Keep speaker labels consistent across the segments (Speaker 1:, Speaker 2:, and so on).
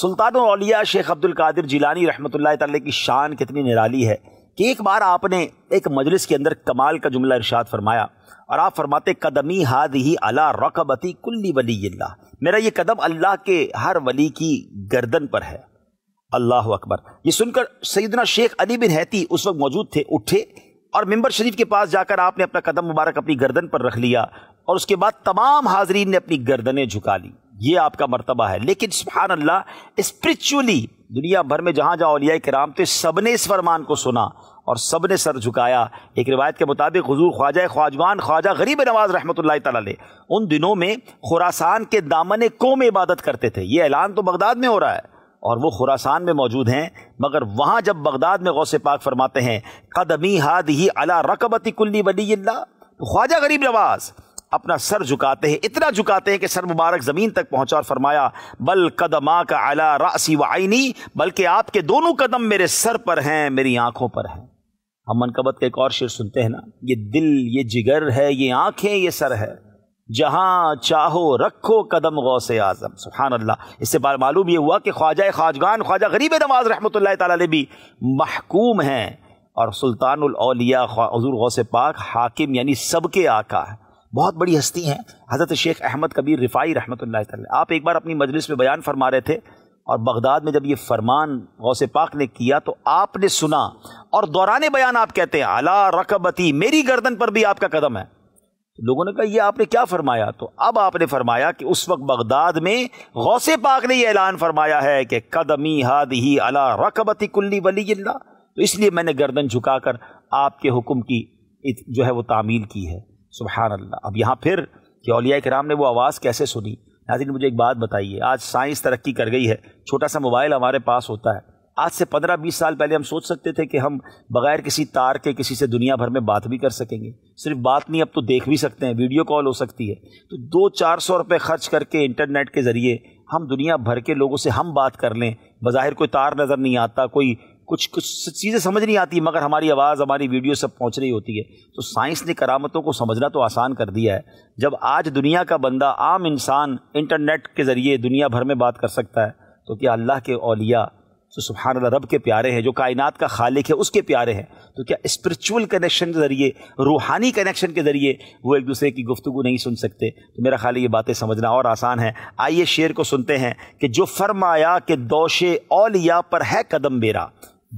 Speaker 1: سلطان اولیاء شیخ عبد القادر جیلانی رحمۃ اللہ تعالی کی شان کتنی نرالی ہے کہ ایک بار آپ نے ایک مجلس کے اندر کمال کا جملہ ارشاد فرمایا، اور آپ فرماتے قدمی ہادھی علی رقبتی کل ولی اللہ، میرا یہ قدم اللہ کے ہر ولی کی گردن پر ہے۔ اللہ اکبر۔ یہ سن کر سیدنا شیخ علی بن حیتی اس وقت موجود تھے، اٹھے اور ممبر شریف کے پاس جا کر آپ نے اپنا قدم مبارک اپنی گردن پر رکھ لیا، اور اس کے بعد تمام حاضرین نے اپنی گردنیں جھکا لی۔ یہ آپ کا مرتبہ ہے۔ لیکن سبحان اللہ، اسپرچولی دنیا بھر میں جہاں جہاں اولیاء کرام تھے سب نے اس فرمان کو سنا اور سب نے سر جھکایا۔ ایک روایت کے مطابق حضور خواجہ خواجگان خواجہ غریب نواز رحمۃ اللہ تعالی علیہ ان دنوں میں خراسان کے دامن قوم عبادت کرتے تھے۔ یہ اعلان تو بغداد میں ہو رہا ہے اور وہ خراسان میں موجود ہیں، مگر وہاں جب بغداد میں غوث پاک فرماتے ہیں قدمی ہادھی علی رقبتی کل ولی اللہ، تو خواجہ غریب نواز اپنا سر جھکاتے ہیں، اتنا جھکاتے ہیں کہ سر مبارک زمین تک پہنچا، اور فرمایا بل قدماک علی رأسی وعینی، بلکہ آپ کے دونوں قدم میرے سر پر ہیں، میری آنکھوں پر ہیں۔ ہم منقبت کا ایک اور شعر سنتے ہیں نا، یہ دل یہ جگر ہے، یہ آنکھیں یہ سر ہے، جہاں چاہو رکھو قدم غوث اعظم۔ سبحان اللہ۔ اس سے معلوم یہ ہوا کہ خواجہ خواجگان خواجہ غریب نواز رحمۃ اللہ تعالی علیہ بھی محکوم ہیں، اور سلطان الاولیاء حضور غوث پاک حاکم یعنی سب کے آقا ہے۔ بہت بڑی ہستی ہیں حضرت شیخ احمد کبیر رفاعی رحمۃ اللہ تعالی۔ آپ ایک بار اپنی مجلس میں بیان فرما رہے تھے، اور بغداد میں جب یہ فرمان غوث پاک نے کیا تو آپ نے سنا، اور دوران بیان آپ کہتے ہیں علی رقبتی، میری گردن پر بھی آپ کا قدم ہے۔ لوگوں نے کہا یہ آپ نے کیا فرمایا؟ تو اب آپ نے فرمایا کہ اس وقت بغداد میں غوث پاک نے یہ اعلان فرمایا ہے کہ قدمی ہادھی علی رقبتی کل ولی اللہ، تو اس لیے میں نے گردن جھکا کر آپ کے حکم کی جو ہے وہ تعمیل کی ہے۔ سبحان اللہ۔ اب یہاں پھر کہ اولیاء کرام نے وہ آواز کیسے سنی؟ ناظرین مجھے ایک بات بتائیے، آج سائنس ترقی کر گئی ہے، چھوٹا سا موبائل ہمارے پاس ہوتا ہے۔ آج سے 15-20 سال پہلے ہم سوچ سکتے تھے کہ ہم بغیر کسی تار کے کسی سے دنیا بھر میں بات بھی کر سکیں گے؟ صرف بات نہیں، اب تو دیکھ بھی سکتے ہیں، ویڈیو کال ہو سکتی ہے۔ تو 200-400 روپے خرچ کر کے انٹرنیٹ کے ذریعے ہم دنیا بھر کے لوگوں سے ہم بات کر لیں۔ بظاہر کوئی تار نظر نہیں آتا، کوئی کچھ چیزیں سمجھ نہیں آتی، مگر ہماری آواز ہماری ویڈیو سب پہنچ رہی ہوتی ہے۔ تو سائنس نے کرامتوں کو سمجھنا تو آسان کر دیا ہے۔ جب آج دنیا کا بندہ، عام انسان انٹرنیٹ کے ذریعے دنیا بھر میں بات کر سکتا ہے، تو کیا اللہ کے اولیاء جو سبحان اللہ رب کے پیارے ہیں، جو کائنات کا خالق ہے اس کے پیارے ہیں، تو کیا اسپرچول کنیکشن کے ذریعے، روحانی کنیکشن کے ذریعے وہ ایک دوسرے کی گفتگو نہیں سن سکتے؟ تو میرا خیال ہے یہ باتیں سمجھنا اور آسان ہے۔ آئیے شعر کو سنتے ہیں کہ جو فرمایا کہ دوش اولیاء پر ہے قدم میرا۔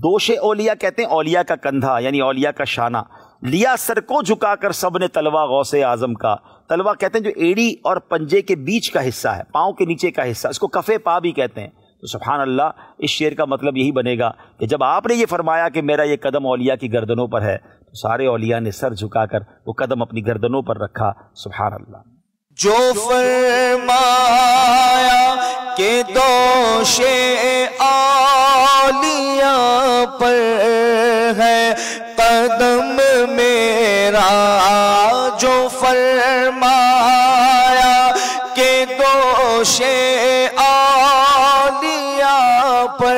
Speaker 1: دوش اولیاء کہتے ہیں اولیاء کا کندھا، یعنی اولیاء کا شانہ۔ لیا سر کو جھکا کر سب نے تلوا غوث اعظم کا۔ تلوا کہتے ہیں جو ایڑی اور پنجے کے بیچ کا حصہ ہے، پاؤں کے نیچے کا حصہ، اس کو کفے پا بھی کہتے ہیں۔ تو سبحان اللہ، اس شعر کا مطلب یہی بنے گا کہ جب آپ نے یہ فرمایا کہ میرا یہ قدم اولیاء کی گردنوں پر ہے، تو سارے اولیاء نے سر جھکا کر وہ قدم اپنی گردنوں پر رکھا۔ سبحان اللہ۔
Speaker 2: جو فرمایا کہ دوش اولیاء پر ہے قدم میرا، جو فرمایا کہ دوش اولیاء پر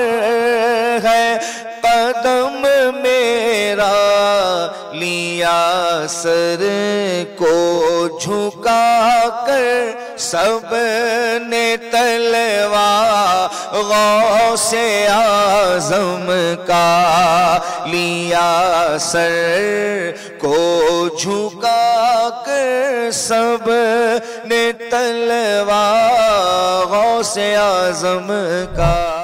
Speaker 2: ہے قدم میرا، لیا سر کو جھکا کر سب نے تلوا غوث اعظم کا، لیا سر کو جھکا کر سب نے تلوا غوث اعظم کا۔